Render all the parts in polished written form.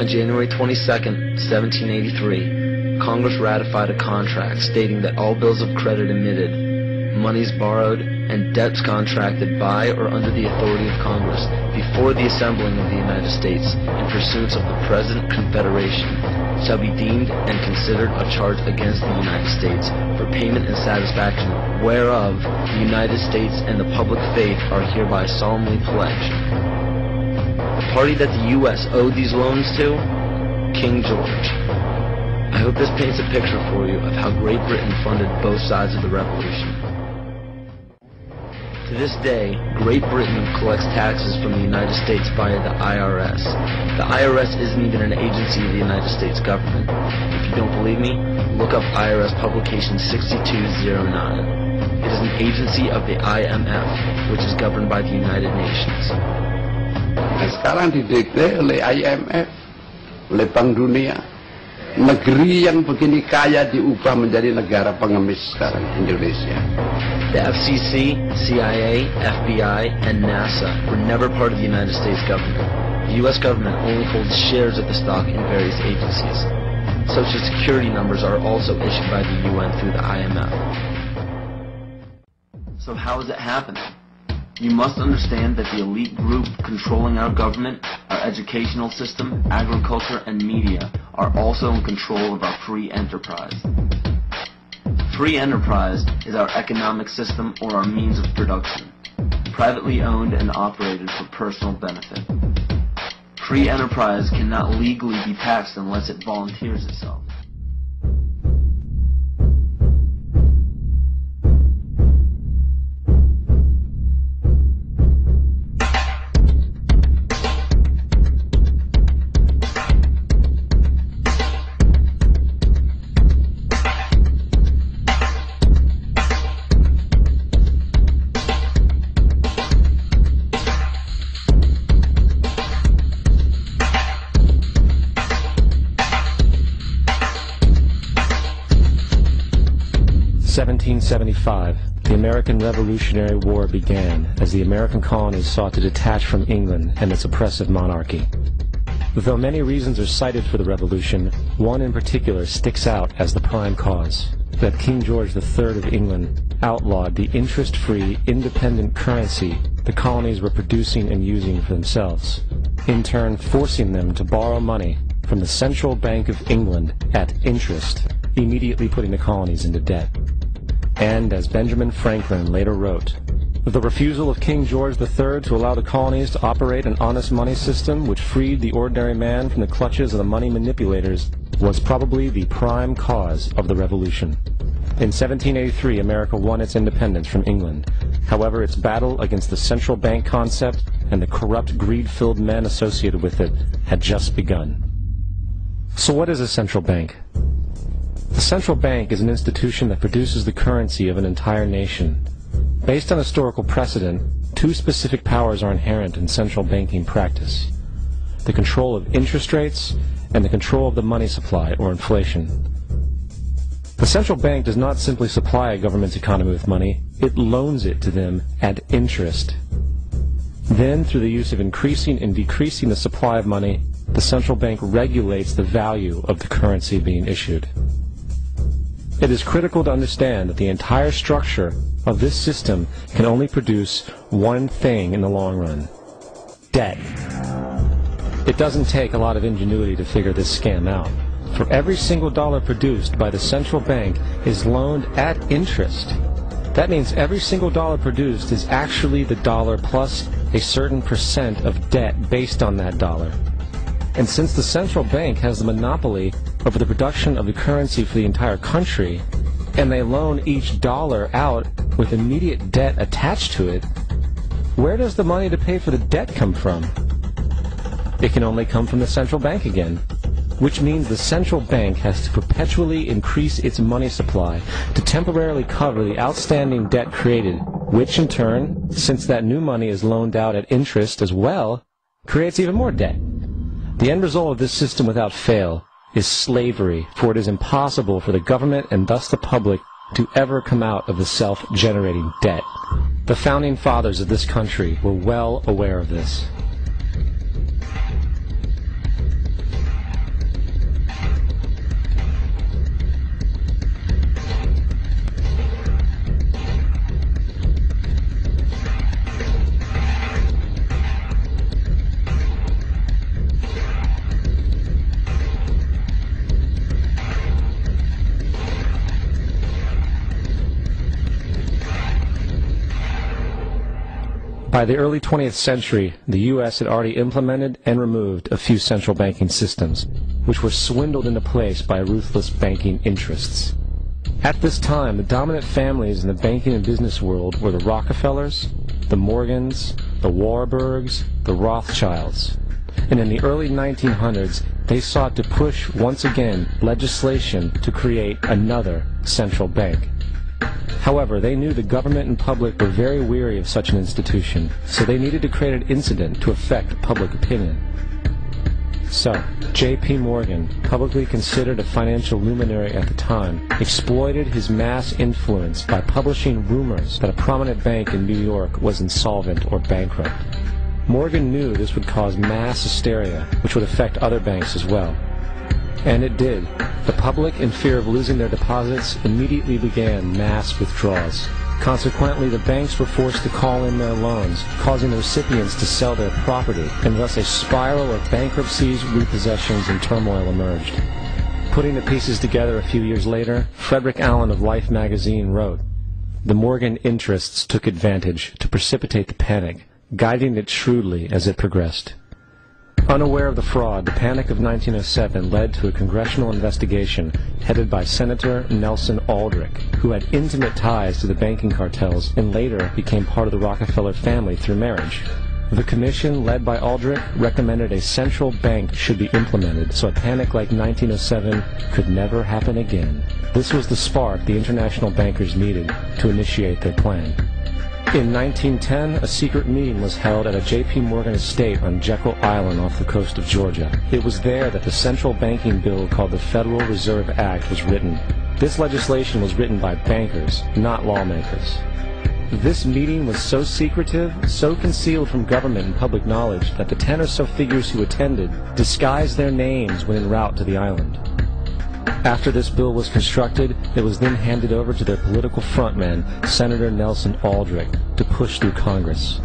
January 22nd, 1783, Congress ratified a contract stating that all bills of credit emitted, monies borrowed, and debts contracted by or under the authority of Congress before the assembling of the United States in pursuance of the present Confederation shall be deemed and considered a charge against the United States for payment and satisfaction whereof the United States and the public faith are hereby solemnly pledged. The party that the U.S. owed these loans to? King George. I hope this paints a picture for you of how Great Britain funded both sides of the Revolution. To this day, Great Britain collects taxes from the United States via the IRS. The IRS isn't even an agency of the United States government. If you don't believe me, look up IRS Publication 6209. It is an agency of the IMF, which is governed by the United Nations. Sekarang didikte oleh IMF, oleh Bank Dunia. Negeri yang begini kaya diubah menjadi negara pengemis sekarang, Indonesia. The FCC, CIA, FBI, and NASA were never part of the United States government. The U.S. government only holds shares of the stock in various agencies. Social Security numbers are also issued by the UN through the IMF. So how is it happening? You must understand that the elite group controlling our government, our educational system, agriculture, and media are also in control of our free enterprise. Free enterprise is our economic system or our means of production, privately owned and operated for personal benefit. Free enterprise cannot legally be taxed unless it volunteers itself. In 1775, the American Revolutionary War began as the American colonies sought to detach from England and its oppressive monarchy. Though many reasons are cited for the revolution, one in particular sticks out as the prime cause: that King George III of England outlawed the interest-free, independent currency the colonies were producing and using for themselves, in turn forcing them to borrow money from the Central Bank of England at interest, immediately putting the colonies into debt. And, as Benjamin Franklin later wrote, the refusal of King George III to allow the colonies to operate an honest money system which freed the ordinary man from the clutches of the money manipulators was probably the prime cause of the revolution. In 1783, America won its independence from England. However, its battle against the central bank concept and the corrupt, greed-filled men associated with it had just begun. So what is a central bank? The central bank is an institution that produces the currency of an entire nation. Based on historical precedent, two specific powers are inherent in central banking practice: the control of interest rates and the control of the money supply, or inflation. The central bank does not simply supply a government's economy with money, it loans it to them at interest. Then, through the use of increasing and decreasing the supply of money, the central bank regulates the value of the currency being issued. It is critical to understand that the entire structure of this system can only produce one thing in the long run: debt. It doesn't take a lot of ingenuity to figure this scam out. For every single dollar produced by the central bank is loaned at interest. That means every single dollar produced is actually the dollar plus a certain percent of debt based on that dollar. And since the central bank has the monopoly over the production of the currency for the entire country, and they loan each dollar out with immediate debt attached to it, where does the money to pay for the debt come from? It can only come from the central bank again, which means the central bank has to perpetually increase its money supply to temporarily cover the outstanding debt created, which in turn, since that new money is loaned out at interest as well, creates even more debt. The end result of this system without fail is slavery, for it is impossible for the government and thus the public to ever come out of the self-generating debt. The founding fathers of this country were well aware of this. By the early 20th century, the U.S. had already implemented and removed a few central banking systems, which were swindled into place by ruthless banking interests. At this time, the dominant families in the banking and business world were the Rockefellers, the Morgans, the Warburgs, the Rothschilds. And in the early 1900s, they sought to push, once again, legislation to create another central bank. However, they knew the government and public were very weary of such an institution, so they needed to create an incident to affect public opinion. So, J.P. Morgan, publicly considered a financial luminary at the time, exploited his mass influence by publishing rumors that a prominent bank in New York was insolvent or bankrupt. Morgan knew this would cause mass hysteria, which would affect other banks as well. And it did. The public, in fear of losing their deposits, immediately began mass withdrawals. Consequently, the banks were forced to call in their loans, causing the recipients to sell their property, and thus a spiral of bankruptcies, repossessions, and turmoil emerged. Putting the pieces together a few years later, Frederick Allen of Life magazine wrote, "The Morgan interests took advantage to precipitate the panic, guiding it shrewdly as it progressed." Unaware of the fraud, the Panic of 1907 led to a congressional investigation headed by Senator Nelson Aldrich, who had intimate ties to the banking cartels and later became part of the Rockefeller family through marriage. The commission, led by Aldrich, recommended a central bank should be implemented so a panic like 1907 could never happen again. This was the spark the international bankers needed to initiate their plan. In 1910, a secret meeting was held at a J.P. Morgan estate on Jekyll Island off the coast of Georgia. It was there that the central banking bill called the Federal Reserve Act was written. This legislation was written by bankers, not lawmakers. This meeting was so secretive, so concealed from government and public knowledge that the 10 or so figures who attended disguised their names when en route to the island. After this bill was constructed, it was then handed over to their political frontman, Senator Nelson Aldrich, to push through Congress.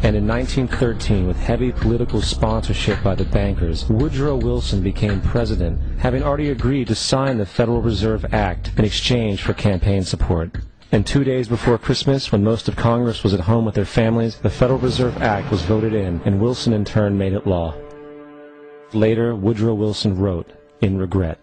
And in 1913, with heavy political sponsorship by the bankers, Woodrow Wilson became president, having already agreed to sign the Federal Reserve Act in exchange for campaign support. And 2 days before Christmas, when most of Congress was at home with their families, the Federal Reserve Act was voted in, and Wilson in turn made it law. Later, Woodrow Wilson wrote, in regret,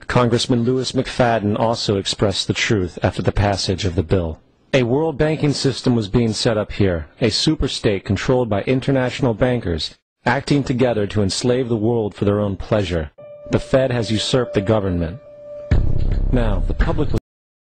Congressman Louis McFadden also expressed the truth after the passage of the bill. A world banking system was being set up here, a superstate controlled by international bankers, acting together to enslave the world for their own pleasure. The Fed has usurped the government. Now, the public